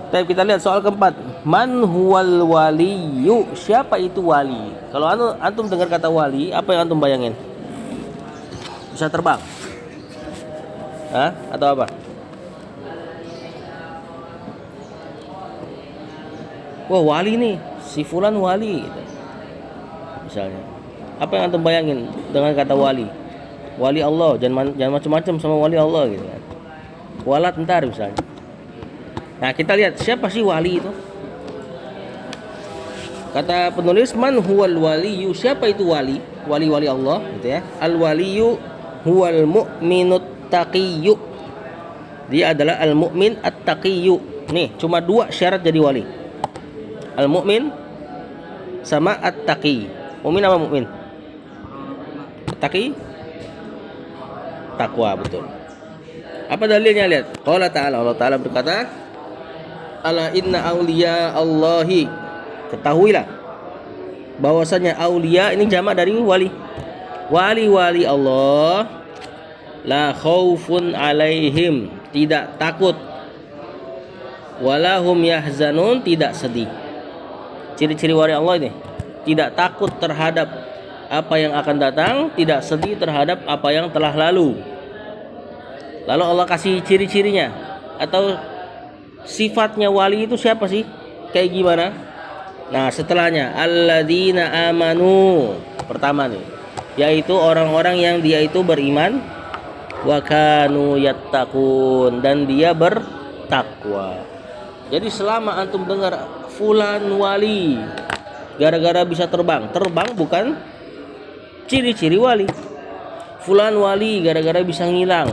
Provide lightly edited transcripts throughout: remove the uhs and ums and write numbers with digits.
Tapi kita lihat soal keempat. Man huwal waliyu? Siapa itu wali? Kalau antum dengar kata wali, apa yang antum bayangin? Bisa terbang? Hah? Atau apa? Wah, wali nih, si fulan wali gitu. Misalnya. Apa yang antum bayangin dengan kata wali? Wali Allah, jangan macam-macam sama wali Allah gitu kan. Walat ntar misalnya. Nah, kita lihat siapa sih wali itu? Kata penulis, man huwal waliyu? Siapa itu wali? Wali-wali Allah gitu ya. Al waliyu huwal mu'minut taqiyyu. Dia adalah al mu'min at-taqiyyu. Nih, cuma dua syarat jadi wali. Al mu'min sama at-taqi. Mu'min apa mu'min? Taqi? Takwa, betul. Apa dalilnya? Lihat. Allah Ta'ala berkata, ala inna awliya Allahi, ketahuilah bahwasanya aulia ini jamak dari wali. Wali-wali Allah la khaufun alaihim, tidak takut, walahum yahzanun, tidak sedih. Ciri-ciri wali Allah ini tidak takut terhadap apa yang akan datang, tidak sedih terhadap apa yang telah lalu. Lalu Allah kasih ciri-cirinya atau sifatnya wali itu siapa sih? Kayak gimana? Nah, setelahnya alladzina amanu. Pertama nih, yaitu orang-orang yang dia itu beriman, wa kanu yattaqun, dan dia bertakwa. Jadi selama antum dengar fulan wali gara-gara bisa terbang bukan ciri-ciri wali. Fulan wali gara-gara bisa ngilang,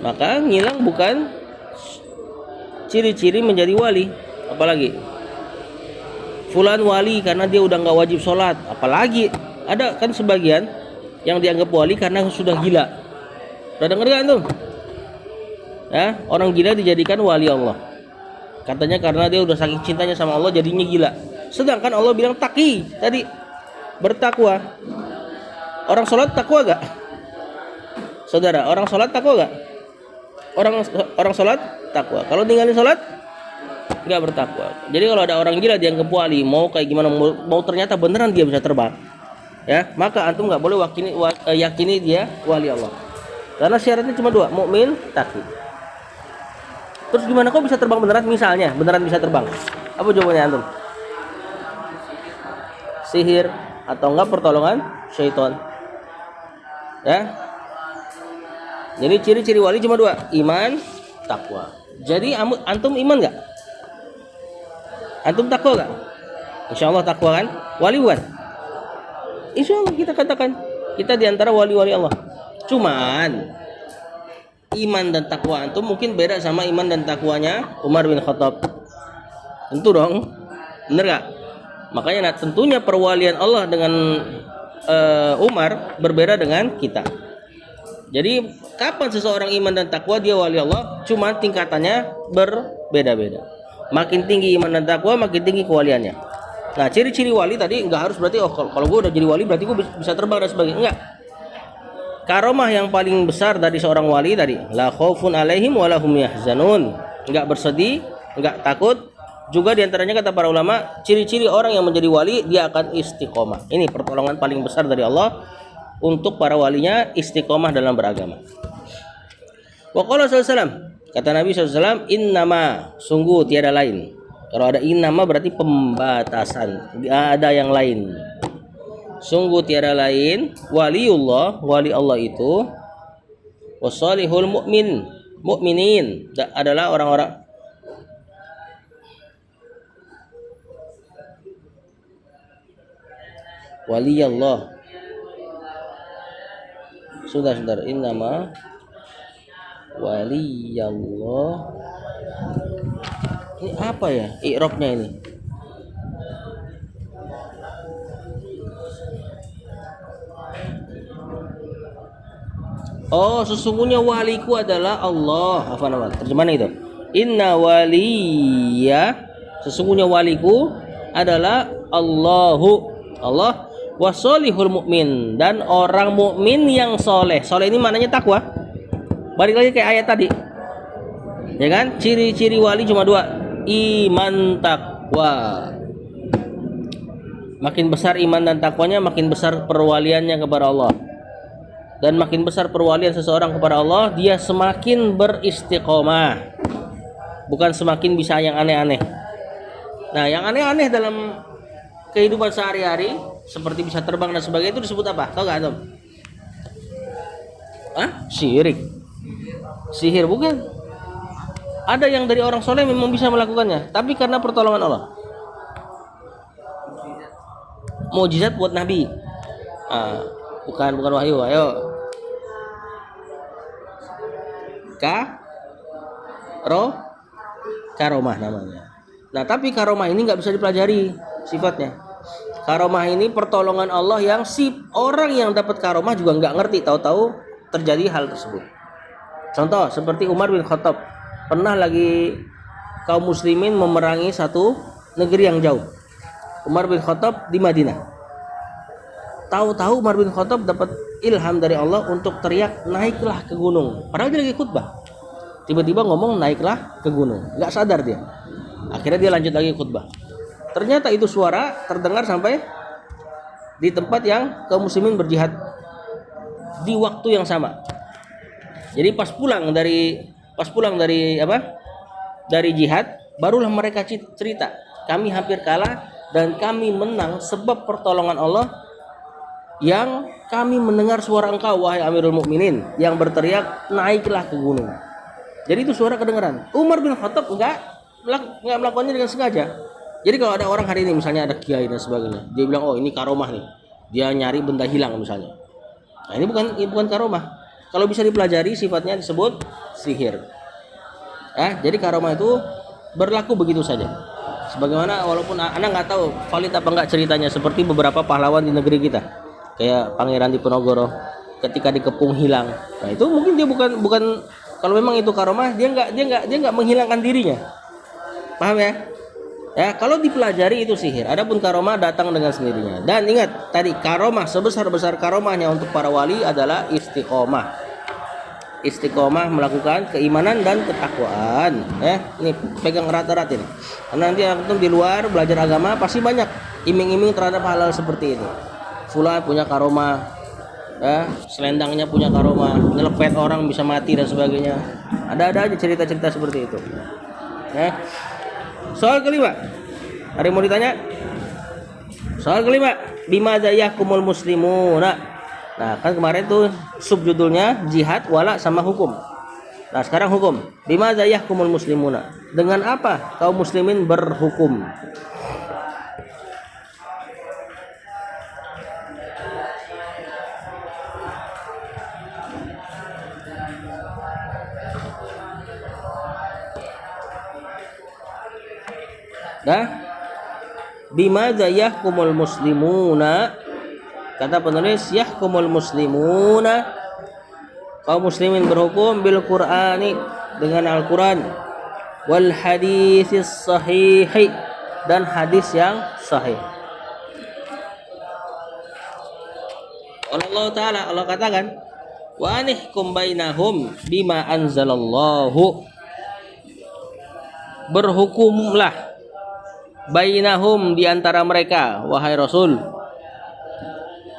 maka ngilang bukan ciri-ciri menjadi wali. Apalagi fulan wali karena dia udah nggak wajib sholat. Apalagi ada kan sebagian yang dianggap wali karena sudah gila. Udah denger kan tuh? Ya, orang gila dijadikan wali Allah. Katanya karena dia udah saking cintanya sama Allah jadinya gila. Sedangkan Allah bilang taqi tadi, bertakwa. Orang sholat takwa gak? Saudara, orang sholat takwa gak? Orang sholat takwa. Kalau ninggalin sholat nggak bertakwa. Jadi kalau ada orang gila dianggap wali, mau kayak gimana, mau ternyata beneran dia bisa terbang, ya, maka antum nggak boleh yakini dia wali Allah. Karena syaratnya cuma dua, mukmin, taqi. Terus gimana kok bisa terbang beneran? Misalnya beneran bisa terbang, apa jawabannya antum? Sihir atau enggak pertolongan syaitan, ya. Jadi ciri-ciri wali cuma dua, iman, takwa. Jadi antum iman nggak? Antum takwa nggak? Insya Allah takwa kan? Wali bukan? Insya Allah kita katakan kita diantara wali-wali Allah. Cuman iman dan takwa antum mungkin beda sama iman dan takwanya Umar bin Khattab. Tentu dong, bener gak? Makanya tentunya perwalian Allah dengan Umar berbeda dengan kita. Jadi kapan seseorang iman dan takwa dia wali Allah? Cuma tingkatannya berbeda-beda. Makin tinggi iman dan takwa, makin tinggi kewaliannya. Nah, ciri-ciri wali tadi nggak harus berarti kalau gue udah jadi wali berarti gue bisa terbang dan sebagainya. Enggak. Karomah yang paling besar dari seorang wali tadi, la khaufun alaihim wa lahum yahzanun. Enggak bersedih, enggak takut. Juga diantaranya kata para ulama, ciri-ciri orang yang menjadi wali dia akan istiqomah. Ini pertolongan paling besar dari Allah untuk para walinya, istiqomah dalam beragama. Wa qala sallallahu, kata Nabi SAW, innama, sungguh tiada lain. Kalau ada innama berarti pembatasan, ada yang lain. Sungguh tiada lain, waliullah, wali Allah itu, wasalihul mu'minin adalah orang-orang wali Allah. Sudah, innama waliyallah. Ini apa ya i'rabnya ini? Oh, sesungguhnya waliku adalah Allah. Apa nama terjemahan itu? Inna waliya, sesungguhnya waliku adalah Allahu, Allah, wasolihul mukmin, dan orang mukmin yang soleh. Soleh ini maknanya takwa. Balik lagi kayak ayat tadi. Ya kan? Ciri-ciri wali cuma dua, iman takwa. Makin besar iman dan takwanya, makin besar perwaliannya kepada Allah. Dan makin besar perwalian seseorang kepada Allah, dia semakin beristiqomah, bukan semakin bisa yang aneh-aneh. Nah, yang aneh-aneh dalam kehidupan sehari-hari seperti bisa terbang dan sebagainya itu disebut apa? Tahu gak, Tom? Syirik. Sihir bukan. Ada yang dari orang soleh memang bisa melakukannya, tapi karena pertolongan Allah. Mukjizat buat Nabi. Bukan wahyu. Ayo. Karomah namanya. Nah, tapi karomah ini nggak bisa dipelajari sifatnya. Karomah ini pertolongan Allah yang si orang yang dapat karomah juga nggak ngerti, tahu-tahu terjadi hal tersebut. Contoh seperti Umar bin Khattab, pernah lagi kaum muslimin memerangi satu negeri yang jauh. Umar bin Khattab di Madinah. Tahu-tahu Umar bin Khattab dapat ilham dari Allah untuk teriak, naiklah ke gunung. Padahal dia lagi khutbah. Tiba-tiba ngomong naiklah ke gunung. Nggak sadar dia. Akhirnya dia lanjut lagi khutbah. Ternyata itu suara terdengar sampai di tempat yang kaum muslimin berjihad di waktu yang sama. Jadi pas pulang dari dari jihad, barulah mereka cerita, kami hampir kalah dan kami menang sebab pertolongan Allah yang kami mendengar suara engkau wahai Amirul Mukminin yang berteriak naiklah ke gunung. Jadi itu suara kedengaran. Umar bin Khattab enggak melakukannya dengan sengaja. Jadi kalau ada orang hari ini misalnya ada kiai dan sebagainya, dia bilang oh ini karomah nih, dia nyari benda hilang misalnya. Nah ini bukan karomah. Kalau bisa dipelajari sifatnya disebut sihir. Jadi karomah itu berlaku begitu saja. Sebagaimana walaupun Anda nggak tahu valid apa enggak ceritanya, seperti beberapa pahlawan di negeri kita, kayak Pangeran Diponegoro ketika dikepung hilang. Nah itu mungkin dia bukan kalau memang itu karomah, dia nggak menghilangkan dirinya. Paham ya? Ya, kalau dipelajari itu sihir. Adapun karomah datang dengan sendirinya. Dan ingat tadi karomah sebesar-besar karomahnya untuk para wali adalah istiqomah. Istiqomah melakukan keimanan dan ketakwaan. Ini pegang erat-erat ini. Karena nanti antum di luar belajar agama pasti banyak iming-iming terhadap hal-hal seperti itu. Fulan punya karomah, selendangnya punya karomah, nyelepet orang bisa mati dan sebagainya. Ada aja cerita-cerita seperti itu. Soal kelima, ada yang mau ditanya? Soal kelima, bimadza yahkumul muslimuna. Nah, kan kemarin tuh subjudulnya jihad, wala sama hukum. Nah, sekarang hukum. Bimadza yahkumul muslimuna. Dengan apa kaum muslimin berhukum? Bimadza yahkumul muslimuna, kata penulis yahkumul muslimuna, kaum muslimin berhukum bil Qur'ani, dengan Al-Qur'an, wal haditsis sahih, dan hadis yang sahih. Allah Ta'ala, Allah katakan wa anihkum bainahum bima anzalallahu, berhukumlah bainahum di antara mereka wahai Rasul,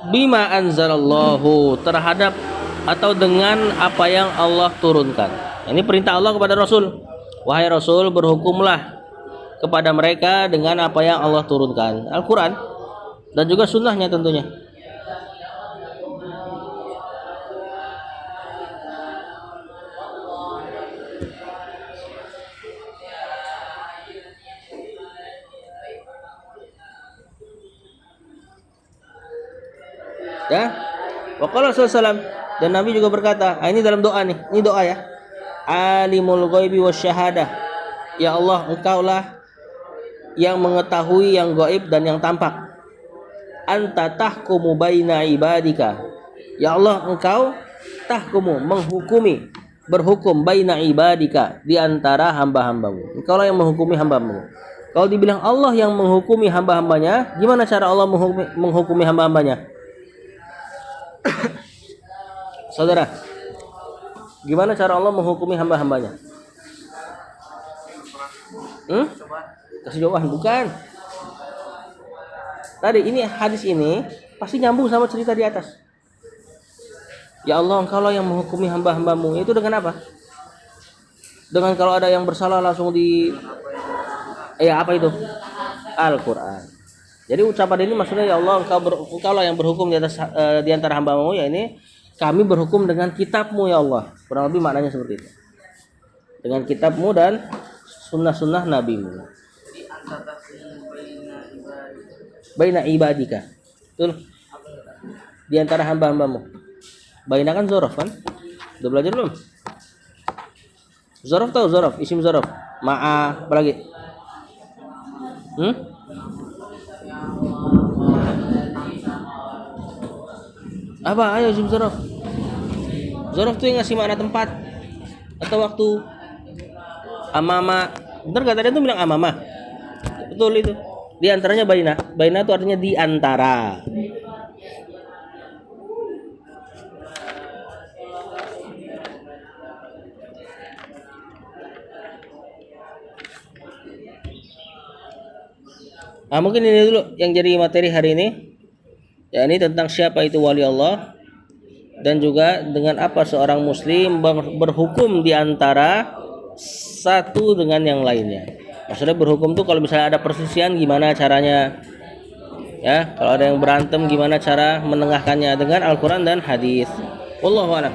bima anzalallahu, terhadap atau dengan apa yang Allah turunkan. Ini perintah Allah kepada Rasul. Wahai Rasul, berhukumlah kepada mereka dengan apa yang Allah turunkan, Al-Quran dan juga sunnahnya tentunya. Waqala sallallahu, dan Nabi juga berkata, ini dalam doa nih, ini doa ya. Alimul ghaibi wasyahadah, ya Allah, engkaulah yang mengetahui yang gaib dan yang tampak. Anta tahkumu baina ibadika, ya Allah, engkau tahkumu, menghukumi, berhukum baina ibadika, di antara hamba-hambamu. Engkaulah yang menghukumi hamba-hambamu. Kalau dibilang Allah yang menghukumi hamba-hambanya, gimana cara Allah menghukumi hamba-hambanya? Saudara, gimana cara Allah menghukumi hamba-hambanya? Kasih jawaban bukan. Tadi ini hadis ini pasti nyambung sama cerita di atas. Ya Allah, Engkaulah yang menghukumi hamba-hambamu. Itu dengan apa? Dengan kalau ada yang bersalah langsung apa itu? Al-Qur'an. Jadi ucapan ini maksudnya ya Allah, Engkaulah yang berhukum di atas di antara hamba-Mu, ya ini kami berhukum dengan kitab-Mu ya Allah. Kurang lebih maknanya seperti itu. Dengan kitab-Mu dan sunnah-sunnah Nabi-Mu. Baina ibadika. Betul. Di antara hamba-hambamu. Baina kan zorof kan? Udah belajar belum? Zorof tahu zorof, isim zorof. Ma'a, apa lagi? Apa? Ayo isim zorof. Zorof tuh yang ngasih makna tempat atau waktu. Amama. Bentar gak tadi tuh bilang amama. Betul itu. Di antaranya baina. Baina itu artinya di antara. Mungkin ini dulu yang jadi materi hari ini. Ya, ini tentang siapa itu wali Allah dan juga dengan apa seorang muslim berhukum di antara satu dengan yang lainnya. Maksudnya berhukum tuh kalau misalnya ada perselisihan gimana caranya, ya kalau ada yang berantem gimana cara menengahkannya dengan Al-Quran dan hadis. Wallahu a'lam.